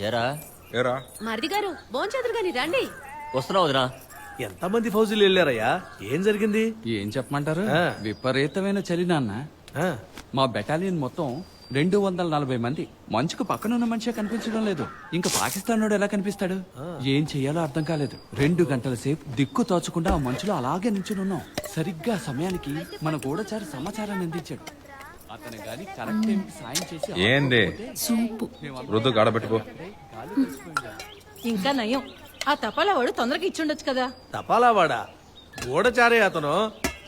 ఏరా ఏరా మరిది గారు భోంచేతురు గాని రండి. వస్తున్నావు వదినా. ఎంతమంది ఫౌజీలు వెళ్ళారయ్యా? ఏం జరిగింది? ఏం చెప్పమంటారు? ఆ. విపరీతమైన చలి నాన్న. ఆ, మా బెటాలియన్ మొత్తం 240 మంది. మంచుకు పక్కనున్న మనిషే కనిపించడం లేదు. ఇంకా పాకిస్తాన్ ఎలా కనిపిస్తాడు? ఏం చెయ్యాలో అర్థం కాలేదు. 2 గంటల సేపు దిక్కు తోచకుండా ఆ మంచులో అలాగే నించుని ఉన్నాం. సరిగ్గా సమయానికి మన గూఢచారి సమాచారాన్ని అందించాడు. అతను గాని కరెక్ట్ టైంకి సాయం చేసి ఏంది? సూపు రుద్దు గాడబెట్టుకో. ఇంకా నయం. ఆ తపాలా వాడు తొందరగా ఇచ్చుండొచ్చు కదా. తపాలావాడా? గూఢచారే అతను.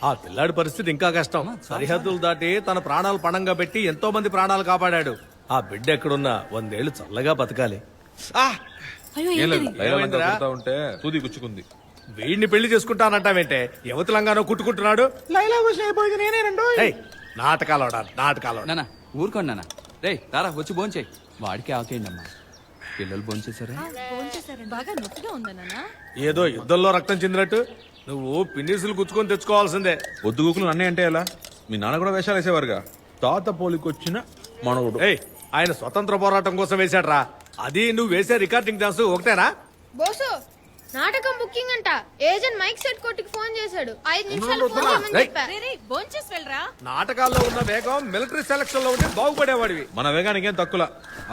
ఆ పిల్లాడి పరిస్థితి ఇంకా కష్టం. సరిహద్దులు దాటి తన ప్రాణాలు పణంగా పెట్టి ఎంతో మంది ప్రాణాలు కాపాడాడు. ఆ బిడ్డ ఎక్కడున్నా 100 ఏళ్లు చల్లగా బతకాలి. అయ్యో ఏం లేదు, ఏంటిది? లైలా లంగా ఏమైందిరా? కుడతా ఉంటే సూది గుచ్చుకుంది. వీడిని పెళ్లి చేసుకుంటానంటావేంటే? యువతలంగానో కుట్టుకుంటున్నాడు. ఏయ్, నాటకాలోడా నాటకాలోడా. నాన్న ఊరుకోండి నాన్న. రే తారా వచ్చి భోంచేయి. వాడికి ఆకేయండి అమ్మా. పిల్లలు భోంచేశారా? బాగా నొప్పిగా ఉందా నాన్న? ఏదో యుద్ధంలో రక్తం చెందినట్టు నువ్వు పిన్నిసులు గుచ్చుకొని తెచ్చుకోవాల్సిందే. పొద్దుగూకులు అన్నీ అంటే ఎలా? మీ నాన్న కూడా వేషాలు వేసేవారుగా. తాత పోలికొచ్చిన మనవుడు. ఏయ్, ఆయన స్వతంత్ర పోరాటం కోసం వేశాడ్రా. అది నువ్వు వేసే రికార్డింగ్ డాన్స్ ఒకటేనా? బోసు నాటకం బుకింగ్ అంట. ఏజెంట్ మైక్ సెట్ కొట్టుకు ఫోన్ చేశాడు. 5 నిమిషాలు ఫోన్ చేయమని రేయ్. చెప్పా. రే, రే, భోంచేసి వెళ్ళరా. నాటకాల్లో ఉన్న వేగం మిలిటరీ సెలక్షన్ లో ఉంటే బాగుపడేవాడివి. మన వేగానికి ఏం తక్కువ.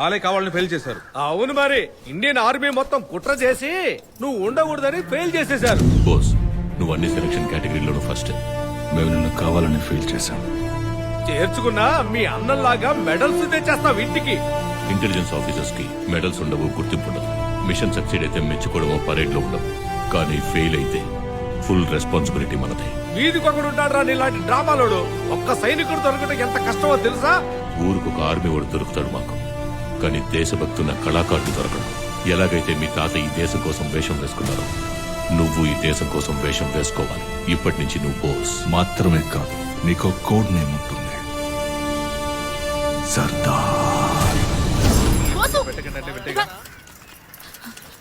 ఆలే కావాలని ఫెయిల్ చేశారు. అవును మరి, ఇండియన్ ఆర్మీ మొత్తం కుట్ర చేసి నువ్వు ఉండకూడదని ఫెయిల్ చేసేశారు. బోస్ నువ్వు అన్ని సెలక్షన్ కేటగిరీలోనూ ఫస్ట్. మేము నిన్ను కావాలని ఫీల్ చేశాం. చేర్చుకున్నా మీ అన్నంలాగా మెడల్స్ తెచ్చేస్తావు ఇంటికి. ఇంటెలిజెన్స్ ఆఫీసర్స్ కి మెడల్స్ ఉండవు, గుర్తింపు ఉండదు. మిషన్ సక్సీడ్ అయితే మెచ్చుకోవడమో పరేడ్ లో ఉండవు. కానీ ఫెయిల్ అయితే ఫుల్ రెస్పాన్సిబిలిటీ మనదే. వీధికొకడు ఉంటాడు రా నీలాంటి డ్రామాలోడు. ఒక్క సైనికుడు దొరకడం ఎంత కష్టమో తెలుసా? ఊరుకు ఒక ఆర్మీ వాడు దొరుకుతాడు మాకు, కానీ దేశభక్తున్న కళాకారుడు దొరకడు. ఎలాగైతే మీ తాత ఈ దేశం కోసం వేషం వేసుకున్నారో నువ్వు ఈ దేశం కోసం వేషం వేసుకోవాలి. ఇప్పటి నుంచి నువ్వు బోస్ మాత్రమే కాదు, నీకు కోడ్ నేమ్ ఉంటుంది, సర్దార్.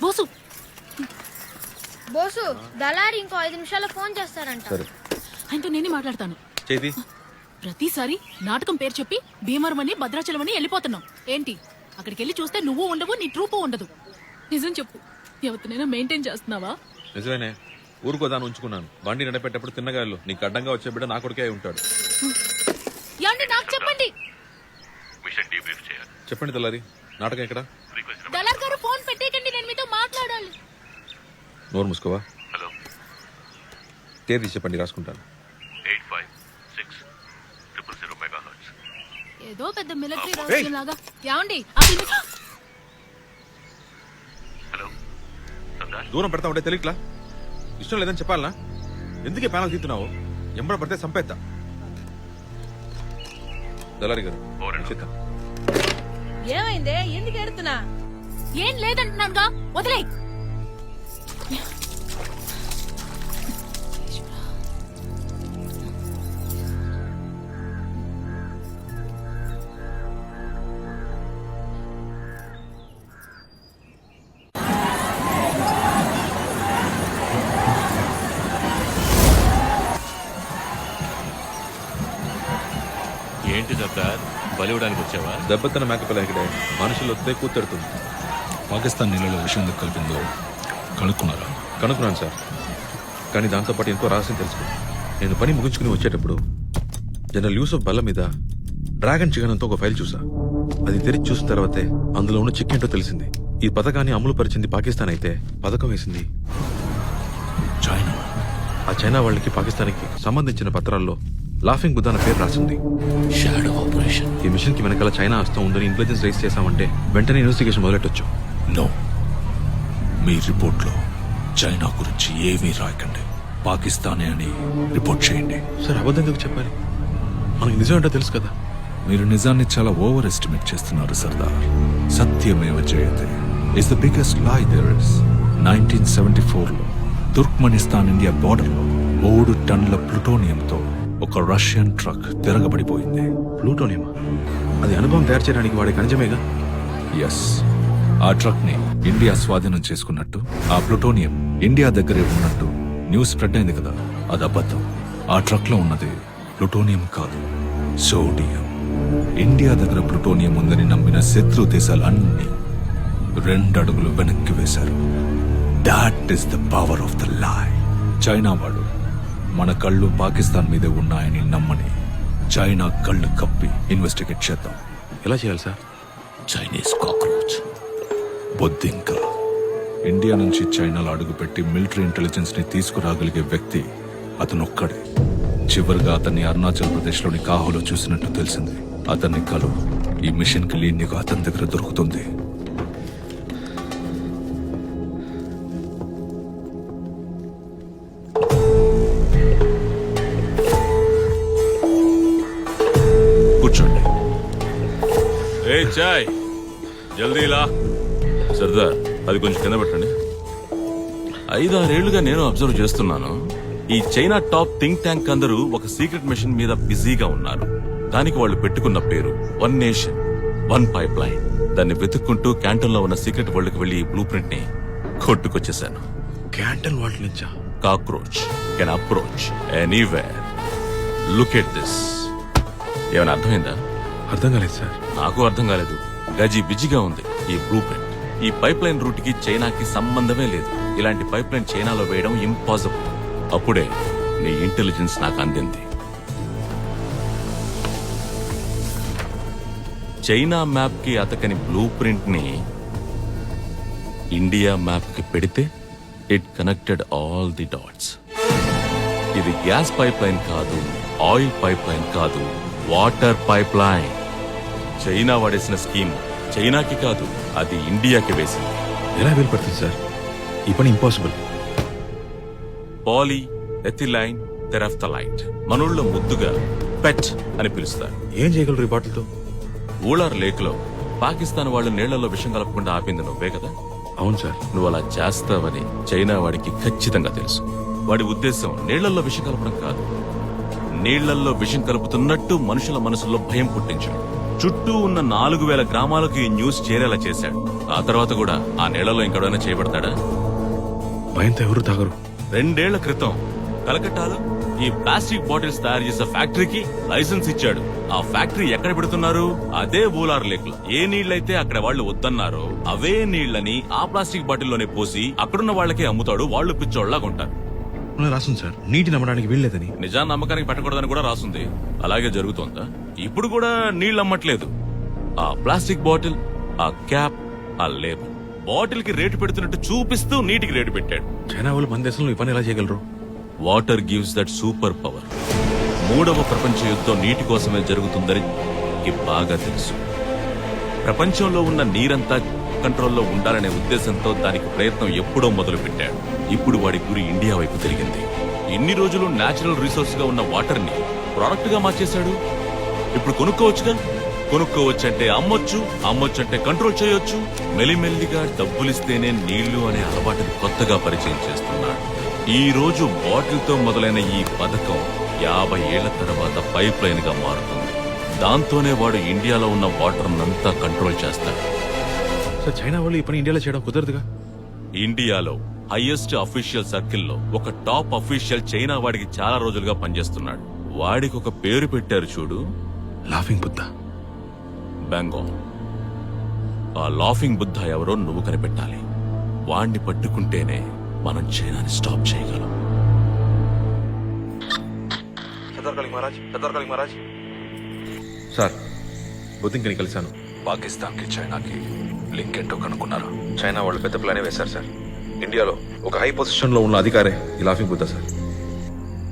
బోసు బోసు దళారి ఇంకో 5 నిమిషాల్లో ఫోన్ చేస్తారంట. సరే ఆయనతో నేనే మాట్లాడతాను. చేతి ప్రతిసారి నాటకం పేరు చెప్పి భీమవరం అని భద్రాచలం అని వెళ్ళిపోతున్నావు ఏంటి? అక్కడికి వెళ్ళి చూస్తే నువ్వు ఉండవు, నీ ట్రూపు ఉండదు. నిజం చెప్పు, ఎవరినైనా మెయింటైన్ చేస్తున్నావా? నిజమేనే, ఊరుకోదాన్ని ఉంచుకున్నాను. బండి నడిపేటప్పుడు తిన్నగాయలు నీకు అడ్డంగా వచ్చే బిడ్డ నా కొడుకే అయి ఉంటాడు. ఏమండి నాకు చెప్పండి. చెప్పండి తెల్లారి, నాటకం ఎక్కడ? దళార్ గారు ఫోన్ పెట్టేకండి, నేను మీతో మాట్లాడాలి. నోరు మూసుకోవా. హలో, తేదీ చెప్పండి, రాసుకుంటాను. 856000 మెగాహెర్ట్జ్. ఏదో పెద్ద మిలిటరీ రహస్యం లాగా. ఏమండి అసలు దూరం పెడతా ఉంటే తెలియట్లా? ఇష్టం లేదని చెప్పాలనా? ఎందుకే ప్యానల్ తీస్తున్నావు? ఎంబడ పడితే సంపేత్తా. దళారి గారు చెప్తా. ఏమైందే? ఎందుకు ఎడుతున్నా? ఏం లేదంటున్నానుగా, వదిలే. ఏంటి సర్దార్, బలివడానికి వచ్చావా? దెబ్బతిన్న మేకపిల్ల ఇక్కడే మనుషులు వస్తే కూర్చెడుతుంది. పాకిస్తాన్ నీళ్ళలో విషయం ఎందుకు కలిపిందో కనుక్కున్నారా? కనుక్కున్నాను సార్, కానీ దాంతోపాటు ఇంకో రహస్యం తెలుసుకున్నాను. నేను పని ముగించుకుని వచ్చేటప్పుడు జనరల్ యూసఫ్ బల్ల మీద డ్రాగన్ చికెన్ అంతా ఒక ఫైల్ చూసా. అది తెరిచి చూసిన తర్వాతే అందులో ఉన్న చిక్ ఏంటో తెలిసింది. ఈ పథకాన్ని అమలు పరిచింది పాకిస్తాన్ అయితే పథకం వేసింది చైనా. ఆ చైనా వాళ్ళకి పాకిస్తాన్కి సంబంధించిన పత్రాల్లో లాఫింగ్ బుద్ధ అన్న పేరు రాసింది. Shadow operation. ఈ మిషన్ కి వెనకాల చైనా హస్తం ఉందని ఇంటెలిజెన్స్ రైజ్ చేశామంటే వెంటనే ఇన్వెస్టిగేషన్ మొదలెట్టొచ్చు. నో, మీ రిపోర్ట్లో చైనా గురించి ఏమీ రాయకండి. పాకిస్తానే అని రిపోర్ట్ చేయండి. సార్, అబద్ధం ఎందుకు చెప్పాలి? మనకి నిజం ఏంటో తెలుసు కదా. మీరు నిజాన్ని చాలా ఓవర్ ఎస్టిమేట్ చేస్తున్నారు సర్దార్. సత్యమేవ జయతే ఇస్ ద బిగ్గెస్ట్ లై దేర్ ఇస్. 1974లో తుర్క్మెనిస్తాన్ ఇండియా బోర్డర్లో 3 టన్నుల ప్లూటోనియంతో ఒక రష్యన్ ట్రక్ తిరగబడిపోయింది. ప్లూటోనియమా? అది అనుభవం తయారు చేయడానికి వాడే ఖనిజమేగా. ఎస్, ఆ ట్రక్ ని ఇండియా స్వాధీనం చేసుకున్నట్టు, ఆ ప్లూటోనియం ఇండియా దగ్గరే ఉన్నట్టు న్యూస్ స్ప్రెడ్ అయింది కదా. అది అబద్ధం. ఆ ట్రక్ లో ఉన్నది ప్లూటోనియం కాదు, సోడియం. ఇండియా దగ్గర ప్లూటోనియం ఉందని నమ్మిన శత్రు దేశాలన్నీ 2 అడుగులు వెనక్కి వేశారు. That is the power of the లై. చైనా వాడు మన కళ్ళు పాకిస్తాన్ మీదే ఉన్నాయని నమ్మని చైనా కళ్ళు కప్పి ఇన్వెస్టిగేట్ చేద్దాం. ఎలా చేయాలి సార్? Chinese cockroach. బొద్దింక ఇండియా నుంచి చైనాలో అడుగుపెట్టి మిలిటరీ ఇంటెలిజెన్స్ ని తీసుకురాగలిగే వ్యక్తి అతనొక్కడే. చివరిగా అతన్ని అరుణాచల్ ప్రదేశ్ లోని కాహోలో చూసినట్టు తెలిసింది. అతన్ని కలు. ఈ మిషన్ కి లీడ్ నీకు అతని దగ్గర దొరుకుతుంది. కూర్చోండి. ఏ చాయ్ జల్దీలా. సర్దార్, అది కొంచెం కింద పెట్టండి. 5-6 ఏళ్లుగా నేను అబ్జర్వ్ చేస్తున్నాను. ఈ చైనా టాప్ థింక్ ట్యాంక్ అందరూ ఒక సీక్రెట్ మిషన్ మీద బిజీగా ఉన్నారు. దానికి వాళ్ళు పెట్టుకున్న పేరు 1 నేషన్ 1 పైప్ లైన్. దాన్ని వెతుక్కుంటూ క్యాంటన్ లో ఉన్న సీక్రెట్ వరల్డ్ కి వెళ్లి ఈ బ్లూ ప్రింట్ ని కొట్టుకొచ్చేసాను. క్యాంటన్ వాళ్ళ నుంచా? Cockroach can approach anywhere. Look at this. ఏమైనా అర్థమైందా? అర్థం కాలేదు సార్. నాకు అర్థం కాలేదు. గజి బిజిగా ఉంది ఈ బ్లూ ప్రింట్. ఈ పైప్ లైన్ రూట్ కి చైనాకి సంబంధమే లేదు. ఇలాంటి పైప్ లైన్ చైనాలో వేయడం ఇంపాసిబుల్. అప్పుడే నీ ఇంటెలిజెన్స్ నాకు అందింది. చైనా మ్యాప్ కి అతకని బ్లూ ప్రింట్ ని ఇండియా మ్యాప్ కి పెడితే it connected all the dots. ఇది గ్యాస్ పైప్ లైన్ కాదు, ఆయిల్ పైప్ లైన్ కాదు, వాటర్ పైప్ లైన్. చైనా వాడేసిన స్కీమ్ చైనాకి కాదు, అది ఇండియాకి వేసింది. ఎలా వీలు పడుతుంది సార్? ఈ పని ఇంపాసిబుల్. పాలీ ఎథిలైన్ తెరాఫ్థలైట్ మనోళ్ళలో ముద్దుగా పెట్ అని పిలుస్తారు. ఏం చేయగలరు ఈ బాటిల్తో? ఊళార్ లేక్ లో పాకిస్తాన్ వాళ్ళు నీళ్లలో విషం కలపకుండా ఆపింది నువ్వే కదా? అవును సార్. నువ్వు అలా చేస్తావని చైనా వాడికి ఖచ్చితంగా తెలుసు. వాడి ఉద్దేశం నీళ్లలో విషం కలపడం కాదు, నీళ్లలో విషం కలుపుతున్నట్టు మనుషుల మనసులో భయం పుట్టించాడు. చుట్టూ ఉన్న 4000 గ్రామాలకు ఈ న్యూస్ చేరేలా చేశాడు. ఆ తర్వాత కూడా ఆ నీళ్లలో ఇంకెవడైనా చేయబడతాడా? భయంతో ఎవరు తాగరు. 2 ఏళ్ల క్రితం కలకట్టాలో ఈ ప్లాస్టిక్ బాటిల్స్ తయారు చేసే ఫ్యాక్టరీకి లైసెన్స్ ఇచ్చాడు. ఆ ఫ్యాక్టరీ ఎక్కడ పెడుతున్నారు? అదే ఊలార్ లేక్ లో. ఏ నీళ్లైతే అక్కడ వాళ్ళు వద్దన్నారో అవే నీళ్లని ఆ ప్లాస్టిక్ బాటిల్లోనే పోసి అక్కడున్న వాళ్ళకే అమ్ముతాడు. వాళ్ళు పిచ్చోళ్లాగా ఉంటారు. రాస్తుంది సార్, నీటి నమ్మడానికి వీల్లేదని. నిజాన్ని నమ్మకానికి పెట్టకూడదని కూడా రాస్తుంది. అలాగే జరుగుతోందా? ఇప్పుడు కూడా నీళ్లు అమ్మట్లేదు. ఆ ప్లాస్టిక్ బాటిల్, ఆ క్యాప్, ఆ లేబుల్. బాటిల్ కి రేటు పెడుతున్నట్టు చూపిస్తూ నీటికి రేటు పెట్టాడు. చైనా వాళ్ళు మన దేశంలో ఈ పని ఎలా చేయగలరు? Water gives that super power. 3వ ప్రపంచ యుద్ధం నీటి కోసమే జరుగుతుందని బాగా తెలుసు. ప్రపంచంలో ఉన్న నీరంతా కంట్రోల్లో ఉండాలనే ఉద్దేశంతో దానికి ప్రయత్నం ఎప్పుడో మొదలు పెట్టాడు. ఇప్పుడు వాడి గురి ఇండియా వైపు తిరిగింది. ఇన్ని రోజులు నేచురల్ రిసోర్స్ గా ఉన్న వాటర్ ని ప్రొడక్ట్ గా మార్చేశాడు. ఇప్పుడు కొనుక్కోవచ్చుగా. కొనుక్కోవచ్చంటే అమ్మొచ్చు, అమ్మొచ్చంటే కంట్రోల్ చేయొచ్చు. మెల్లిమెల్లిగా డబ్బులిస్తేనే నీళ్లు అనే అలవాటుని కొత్తగా పరిచయం చేస్తున్నాడు. ఈ రోజు బాటిల్ తో మొదలైన ఈ పథకం 50 ఏళ్ల తర్వాత పైప్ లైన్ గా మారుతుంది. దాంతోనే వాడు ఇండియాలో ఉన్న వాటర్ నంతా కంట్రోల్ చేస్తాడు. సార్, చైనా వాళ్ళు ఈ పని ఇండియాలో చేయడం కుదరదుగా. ఇండియాలో హైయెస్ట్ అఫీషియల్ సర్కిల్లో ఒక టాప్ అఫీషియల్ చైనా వాడికి చాలా రోజులుగా పనిచేస్తున్నాడు. వాడికి ఒక పేరు పెట్టారు చూడు, లాఫింగ్ బుద్ధ. బెంగాల్. ఆ లాఫింగ్ బుద్ధ ఎవరో నువ్వు కనిపెట్టాలి. వాణ్ణి పట్టుకుంటేనే మనం చైనాని స్టాప్ చేయగలం. సార్, బుద్ధింకని కలిశాను. పాకిస్తాన్ కి చైనాకి లింక్ ఏంటో కనుక్కున్నారు. చైనా వాళ్ళు పెద్ద ప్లానే వేశారు సార్. ఇండియాలో ఒక హై పొజిషన్ లో ఉన్న అధికారే ఈ లాఫింగ్ బుద్ధ సార్.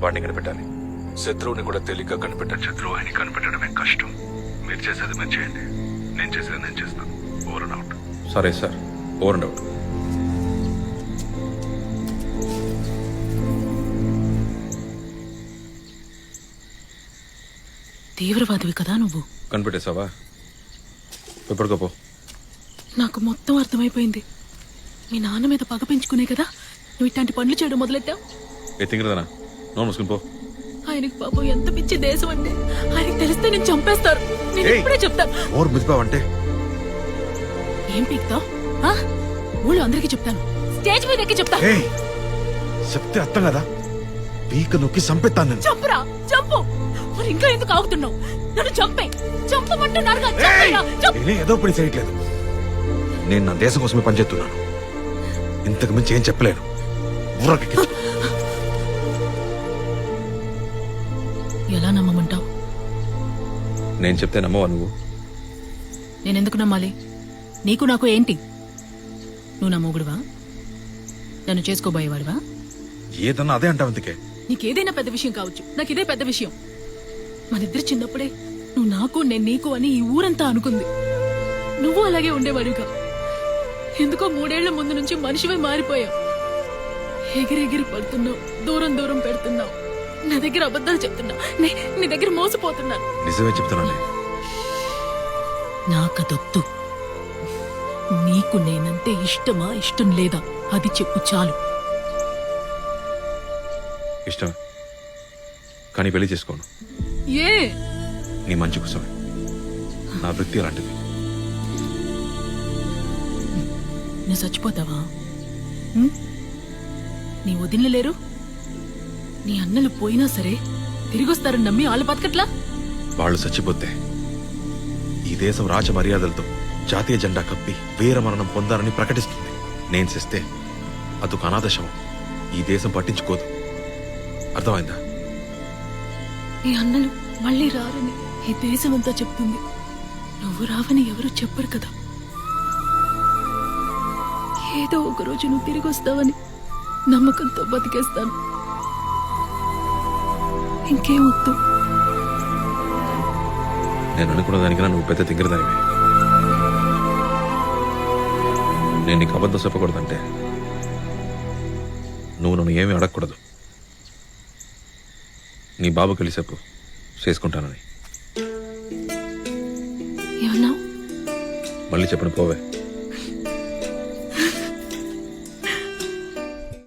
వాడిని కనిపెట్టాలి. శత్రువుని కూడా తేలిగ్గా కనిపెట్టారు. శత్రువు అని కనిపెట్టడమే కష్టం. మీరు చేసేది మీరు చేయండి, నేను చేసేది నేను చేస్తాను. Over and out. సరే సార్, ఓవర్ అండ్ అవుట్. తీవ్రవాదివి కదా నువ్వు. కనిపెట్టేశావా? ఎప్పటికోపో. నాకు మొత్తం అర్థమైపోయింది. మీ నాన్న మీద పగ పెంచుకునే కదా నువ్వు ఇట్లాంటి పనులు చేయడం మొదలెట్టావు. తింగరదనా, నోరు మూసుకుని పో. ఆయనకి పాపం ఎంత పిచ్చి దేశం అంటే ఆయనకి తెలిస్తే నేను చంపేస్తారు. నేను ఇప్పుడే చెప్తాను. ఓరు ముదిపావంటే ఏం పీక్తావు? ఊళ్ళో అందరికీ చెప్తాను. స్టేజ్ మీద ఎక్కి చెప్తా. చెప్తే అర్థం కదా, పీక నొక్కి చంపేస్తాను నేను. చంపురా, చంపు. మరి ఇంకా ఎందుకు ఆగుతున్నావు? నన్ను చంపే. చంపమంటున్నారుగా, చంపేరా, చంపు. ఏదో పని చేయట్లేదు. నేను నా దేశం కోసమే పనిచేస్తున్నాను. ఇంతకు మించి ఏం చెప్పలేను. ఊరకెక్కించు. ఎలా నమ్మమంటావు? నేను చెప్తే నమ్మవా నువ్వు? నేనెందుకు నమ్మాలి? నీకు నాకు ఏంటి? నువ్వు నా మొగుడువా? నన్ను చేసుకోబోయేవాడువా? ఏదన్నా అదే అంటావు. అందుకే నీకేదైనా పెద్ద విషయం కావచ్చు, నాకు ఇదే పెద్ద విషయం. మనిద్దరు చిన్నప్పుడే నువ్వు నాకు నేను నీకు అని ఈ ఊరంతా అనుకుంది. నువ్వు అలాగే ఉండేవాడుగా. ఎందుకో 3 ఏళ్ల ముందు నుంచి మనిషివే మారిపోయావు. ఎగిరెగిరి పడుతున్నావు, దూరం దూరం పెడుతున్నావు. నా దగ్గర అబద్ధాలు చెప్తున్నావు, నీ దగ్గర మోసపోతున్నాను. నిజమే చెప్తున్నానే. నాకదొద్దు. నీకు నేనంటే ఇష్టమా, ఇష్టం లేదా అది చెప్పు చాలు. ఇష్టం, కానీ పెళ్లి చేసుకోను. ఏ నీ మంచి కోసమే. నా వృత్తి అలాంటిది. నువ్వు చచ్చిపోతావా? నీ వదినలు లేరు? నీ అన్నలు పోయినా సరే తిరిగొస్తారని నమ్మి వాళ్ళు బతకట్లా? వాళ్ళు చచ్చిపోతే ఈ దేశం రాజ మర్యాదలతో జాతీయ జెండా కప్పి వీర మరణం పొందారని ప్రకటిస్తుంది. నేను చేస్తే అదొక అనాథ శవం. ఈ దేశం పట్టించుకోదు. అర్థమైందా? నీ అన్నలు మళ్ళీ రారని ఈ దేశం అంతా చెప్తుంది. నువ్వు రావని ఎవరు చెప్పరు కదా. ఏదో ఒక రోజు నువ్వు తిరిగి వస్తావని నమ్మకంతో బతికేస్తాను. ఇంకేం వద్దు. నేను అనుకున్న దానికన్నా నువ్వు పెద్ద తింగరదానివి. నేను నీకు అబద్ధం చెప్పకూడదంటే నువ్వు నన్ను ఏమీ అడగకూడదు. నీ బాబు కలిసేపు చేసుకుంటానని. ఏమన్నావు? మళ్ళీ చెప్పను పోవే.